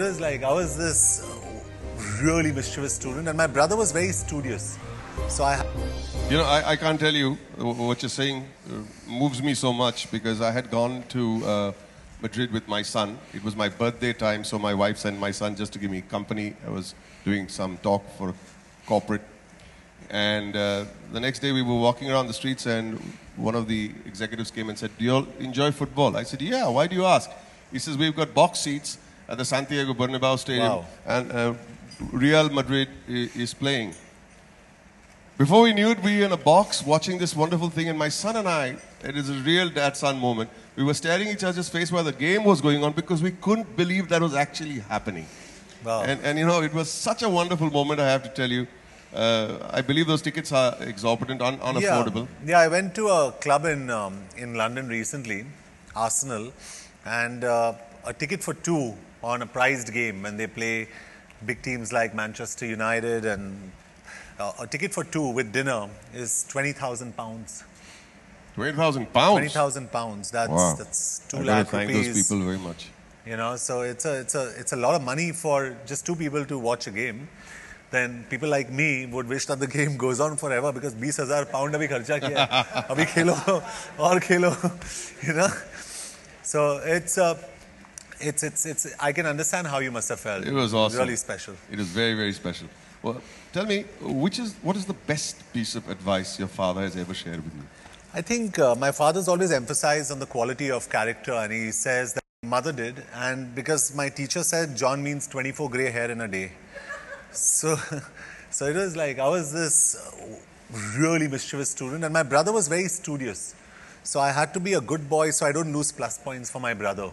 It was like I was this really mischievous student, and my brother was very studious. So I can't tell you what you're saying moves me so much because I had gone to Madrid with my son. It was my birthday time, so my wife sent my son just to give me company. I was doing some talk for corporate. And the next day we were walking around the streets and one of the executives came and said, "Do you all enjoy football?" I said, "Yeah, why do you ask?" He says, "We've got box seats at the Santiago Bernabeu Stadium, wow. and Real Madrid is playing." Before we knew it, we were in a box watching this wonderful thing, and my son and I, it is a real dad-son moment, we were staring each other's face while the game was going on because we couldn't believe that was actually happening. Wow. And it was such a wonderful moment, I have to tell you. I believe those tickets are exorbitant, unaffordable. Yeah, I went to a club in London recently, Arsenal, and a ticket for two on a prized game when they play big teams like Manchester United, and a ticket for two with dinner is £20,000. £20,000? £20,000. That's 2 lakh thank rupees. those people very much. So it's a lot of money for just two people to watch a game. Then people like me would wish that the game goes on forever because £20,000 abhi kharcha kiya hai. Abhi khelo aur khelo, So it's I can understand how you must have felt. It was awesome. Really special. It was very, very special. Well, tell me, what is the best piece of advice your father has ever shared with you? I think my father's always emphasized on the quality of character, and he says that my mother did, and because my teacher said John means 24 grey hair in a day. So it was like I was this really mischievous student, and my brother was very studious. So I had to be a good boy so I don't lose plus points for my brother.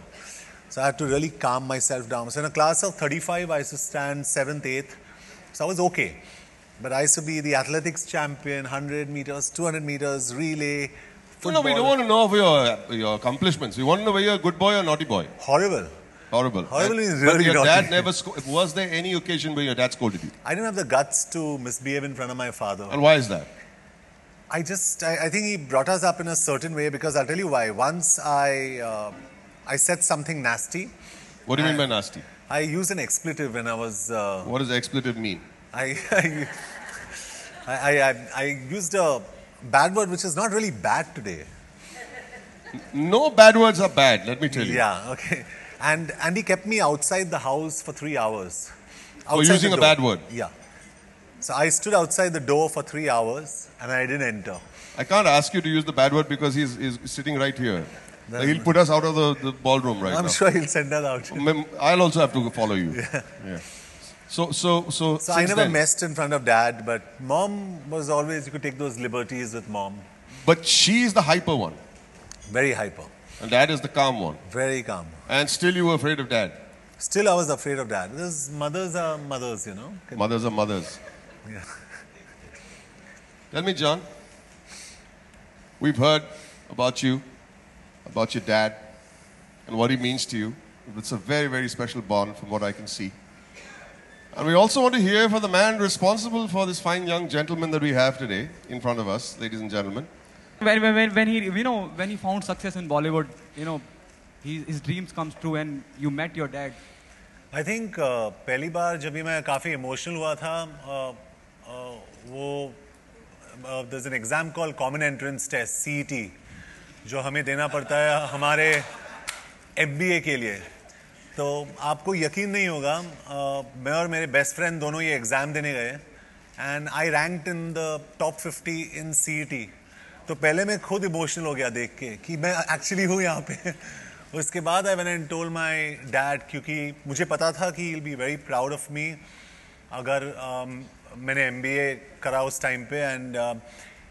So I had to really calm myself down. So in a class of 35, I used to stand 7th, 8th. So I was okay. But I used to be the athletics champion, 100 meters, 200 meters, relay, football. We don't want to know of your accomplishments. We want to know whether you're a good boy or naughty boy. Horrible. Horrible. Horrible means really But your naughty. dad never was there any occasion where your dad scolded you? I didn't have the guts to misbehave in front of my father. And why is that? I think he brought us up in a certain way because I'll tell you why. Once I said something nasty. What do you mean by nasty? I used an expletive when I was... What does expletive mean? I used a bad word which is not really bad today. No bad words are bad, let me tell you. Yeah, okay. And he kept me outside the house for 3 hours. For using a bad word? Yeah. So I stood outside the door for 3 hours and I didn't enter. I can't ask you to use the bad word because he's sitting right here. He'll put us out of the ballroom right now. I'm sure he'll send us out. I'll also have to follow you. Yeah. So I never messed in front of dad, but mom was always, you could take those liberties with mom. But she's the hyper one. Very hyper. And dad is the calm one. Very calm. And still you were afraid of dad. Still I was afraid of dad. Because mothers are mothers, Mothers are mothers. Yeah. Tell me, John, we've heard about you, about your dad, and what he means to you. It's a very, very special bond from what I can see. And we also want to hear from the man responsible for this fine young gentleman that we have today in front of us, ladies and gentlemen. When he found success in Bollywood, his dreams come true and you met your dad. I think पहली बार जब मैं काफी emotional हुआ था, there's an exam called Common Entrance Test (CET) जो हमें देना पड़ता है हमारे MBA के लिए. तो आपको यकीन नहीं होगा, मैं और मेरे बेस्ट फ्रेंड दोनों ये एग्जाम देने गए and I ranked in the top 50 in CET. तो पहले मैं खुद इमोशनल हो गया देख के कि मैं एक्चुअली हूँ यहाँ पे. उसके बाद I went and told my dad क्योंकि मुझे पता था कि he'll be very proud of me अगर मैंने MBA करा उस टाइम पे, and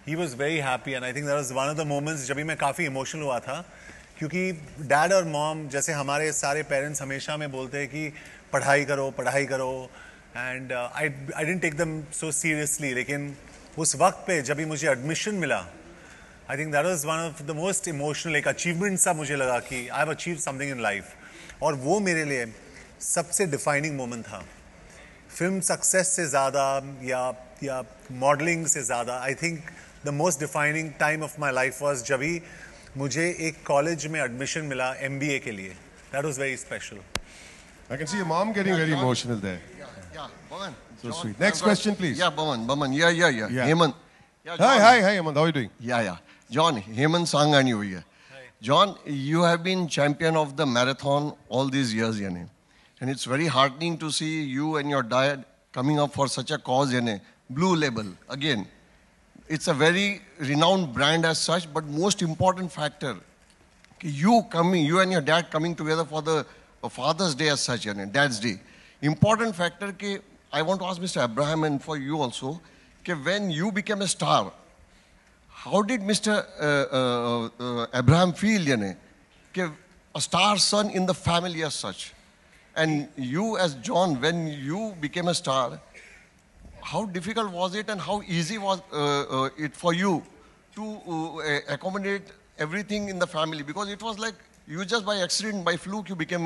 he was very happy, and I think that was one of the moments जब भी मैं काफ़ी इमोशनल हुआ था क्योंकि डैड और मॉम जैसे हमारे सारे पेरेंट्स हमेशा में बोलते हैं कि पढ़ाई करो and I didn't take them so seriously, लेकिन उस वक्त पे जब भी मुझे एडमिशन मिला, I think that was one of the most emotional achievements सा मुझे लगा कि I have achieved something in life, और वो मेरे लिए सबसे डिफाइनिंग मोमेंट था. फिल्म सक्सेस से ज़्यादा या मॉडलिंग से ज़्यादा I think the most defining time of my life was जब ही मुझे एक कॉलेज में एडमिशन मिला MBA के लिए. That was very special. I can see your mom getting very emotional there. Yeah, Baman. So John, sweet. Next I've got- question, please. Yeah, Baman. Yeah. Yeah. Hemant. Yeah, John. Hi, Hemant. How are you doing? Yeah. John, Hemant Sangani over here. John, you have been champion of the marathon all these years, yani. And it's very heartening to see you and your dad coming up for such a cause, yani. Blue Label, again. It's a very renowned brand as such, but most important factor, you and your dad coming together for the Father's Day as such, yani, Dad's Day. Important factor, I want to ask Mr. Abraham and for you also, when you became a star, how did Mr. Abraham feel, yani, a star son in the family as such? And you as John, when you became a star, how difficult was it and how easy was it for you to accommodate everything in the family? Because it was like you just by accident, by fluke, you became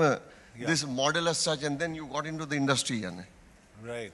this model as such and then you got into the industry. Yani. Right.